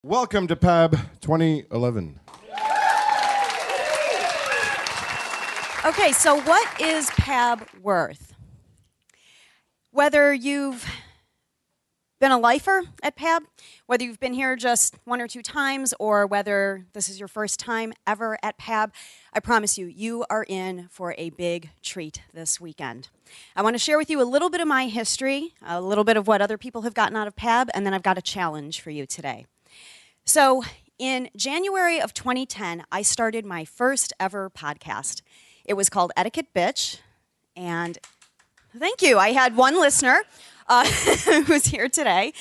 Welcome to PAB 2011. Okay, so what is PAB worth? Whether you've been a lifer at PAB, whether you've been here just one or two times, or whether this is your first time ever at PAB, I promise you, you are in for a big treat this weekend. I want to share with you a little bit of my history, a little bit of what other people have gotten out of PAB, and then I've got a challenge for you today. So in January of 2010, I started my first ever podcast. It was called Etiquette Bitch, and thank you. I had one listener who's here today,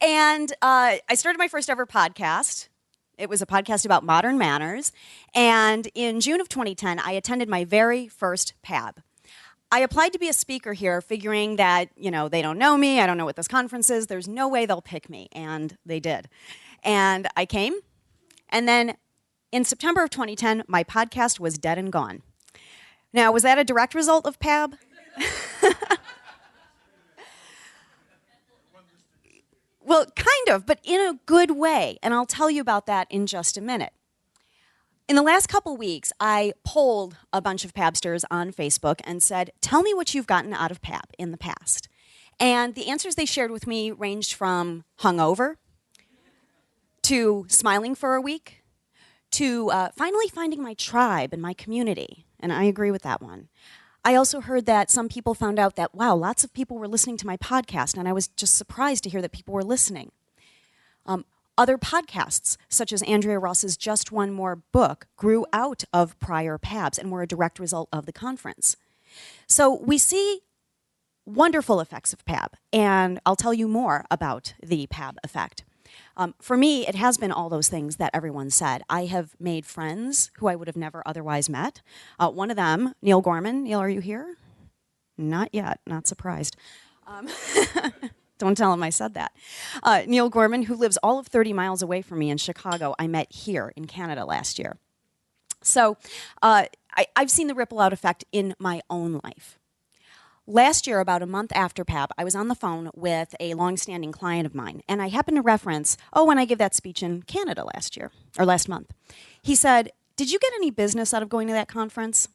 and I started my first ever podcast. It was a podcast about modern manners, and in June of 2010, I attended my very first PAB. I applied to be a speaker here, figuring that, they don't know me, I don't know what this conference is, there's no way they'll pick me, and they did. And I came, and then in September of 2010, my podcast was dead and gone. Now, was that a direct result of PAB? Well, kind of, but in a good way, and I'll tell you about that in just a minute. In the last couple weeks, I polled a bunch of PABsters on Facebook and said, tell me what you've gotten out of PAB in the past. And the answers they shared with me ranged from hungover, to smiling for a week, to finally finding my tribe and my community, and I agree with that one. I also heard that some people found out that, wow, lots of people were listening to my podcast, and I was just surprised to hear that people were listening. Other podcasts, such as Andrea Ross's Just One More book, grew out of prior PABs and were a direct result of the conference. So we see wonderful effects of PAB, and I'll tell you more about the PAB effect. For me, it has been all those things that everyone said. I have made friends who I would have never otherwise met. One of them, Neil Gorman. Neil, are you here? Not yet. Not surprised. Don't tell him I said that. Neil Gorman, who lives all of 30 miles away from me in Chicago, I met here in Canada last year. So I've seen the ripple out effect in my own life. Last year, about a month after PAB, I was on the phone with a long-standing client of mine, and I happened to reference, when I gave that speech in Canada last month. He said, did you get any business out of going to that conference?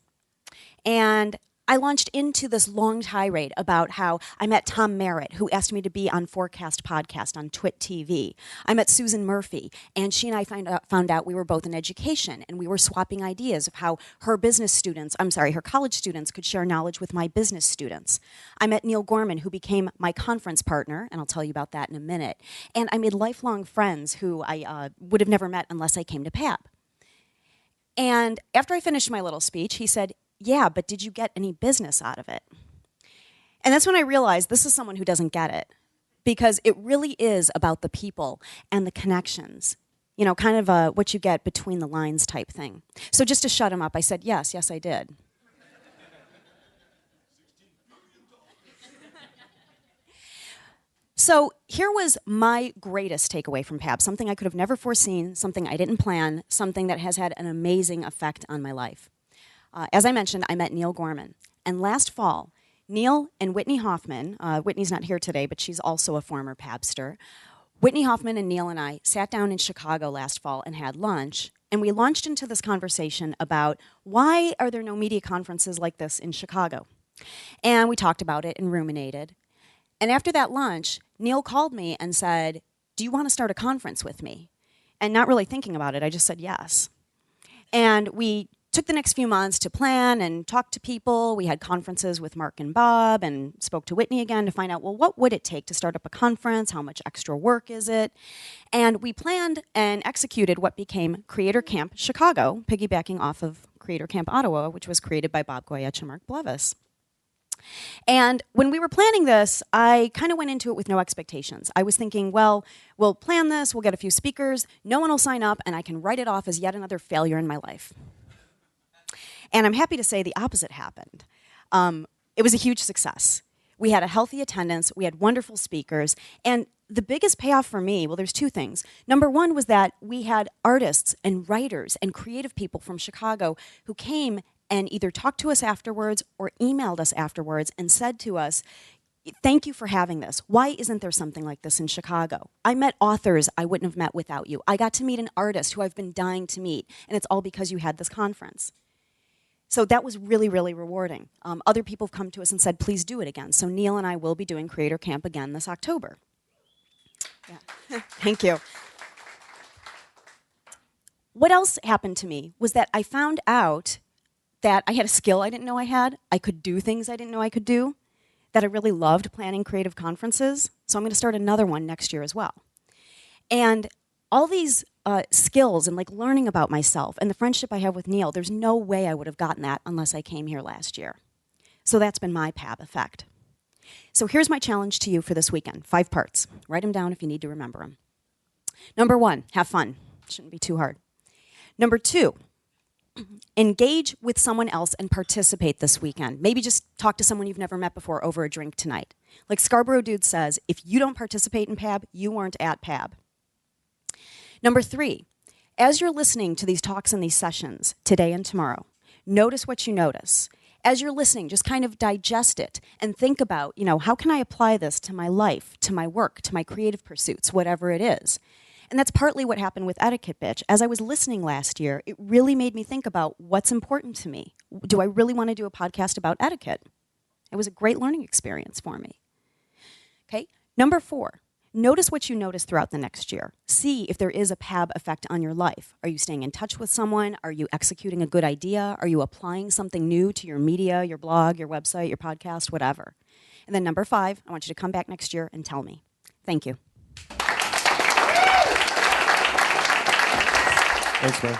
And I launched into this long tirade about how I met Tom Merritt, who asked me to be on Forecast Podcast on Twit TV. I met Susan Murphy, and she and I found out we were both in education, and we were swapping ideas of how her college students could share knowledge with my business students. I met Neil Gorman, who became my conference partner, and I'll tell you about that in a minute. And I made lifelong friends who I would have never met unless I came to PAB. And after I finished my little speech, he said, yeah, but did you get any business out of it? And that's when I realized this is someone who doesn't get it, because it really is about the people and the connections, kind of a what you get between the lines type thing. So just to shut him up, I said, yes, I did. So here was my greatest takeaway from PAB, something I could have never foreseen, something I didn't plan, something that has had an amazing effect on my life. As I mentioned, I met Neil Gorman. And last fall, Neil and Whitney Hoffman, Whitney's not here today, but she's also a former PABster. Whitney Hoffman and Neil and I sat down in Chicago last fall and had lunch, and we launched into this conversation about why are there no media conferences like this in Chicago? And we talked about it and ruminated. And after that lunch, Neil called me and said, do you want to start a conference with me? And not really thinking about it, I just said yes. And we took the next few months to plan and talk to people. We had conferences with Mark and Bob and spoke to Whitney again to find out, well, what would it take to start up a conference? How much extra work is it? And we planned and executed what became Creator Camp Chicago, piggybacking off of Creator Camp Ottawa, which was created by Bob Goyech and Mark Blevis. And when we were planning this, I kind of went into it with no expectations. I was thinking, well, we'll plan this, we'll get a few speakers, no one will sign up, and I can write it off as yet another failure in my life. And I'm happy to say the opposite happened. It was a huge success. We had a healthy attendance, we had wonderful speakers, and the biggest payoff for me, well, there's two things. Number one was that we had artists and writers and creative people from Chicago who came and either talked to us afterwards or emailed us afterwards and said to us, thank you for having this. Why isn't there something like this in Chicago? I met authors I wouldn't have met without you. I got to meet an artist who I've been dying to meet, and it's all because you had this conference. So that was really, really rewarding. Other people have come to us and said, please do it again. So Neil and I will be doing Creator Camp again this October. Yeah. Thank you. What else happened to me was that I found out that I had a skill I didn't know I had. I could do things I didn't know I could do, that I really loved planning creative conferences. So I'm going to start another one next year as well. And all these skills and like learning about myself and the friendship I have with Neil, there's no way I would have gotten that unless I came here last year. So that's been my PAB effect. So here's my challenge to you for this weekend. 5 parts. Write them down if you need to remember them. Number 1, have fun. Shouldn't be too hard. Number 2, engage with someone else and participate this weekend. Maybe just talk to someone you've never met before over a drink tonight. Like Scarborough Dude says, if you don't participate in PAB, you weren't at PAB. Number 3, as you're listening to these talks and these sessions today and tomorrow, notice what you notice. As you're listening, just kind of digest it and think about, how can I apply this to my life, to my work, to my creative pursuits, whatever it is. And that's partly what happened with Etiquette Bitch. As I was listening last year, it really made me think about what's important to me. Do I really want to do a podcast about etiquette? It was a great learning experience for me. Okay, number 4. Notice what you notice throughout the next year. See if there is a PAB effect on your life. Are you staying in touch with someone? Are you executing a good idea? Are you applying something new to your media, your blog, your website, your podcast, whatever? And then number 5, I want you to come back next year and tell me. Thank you. Thanks, man.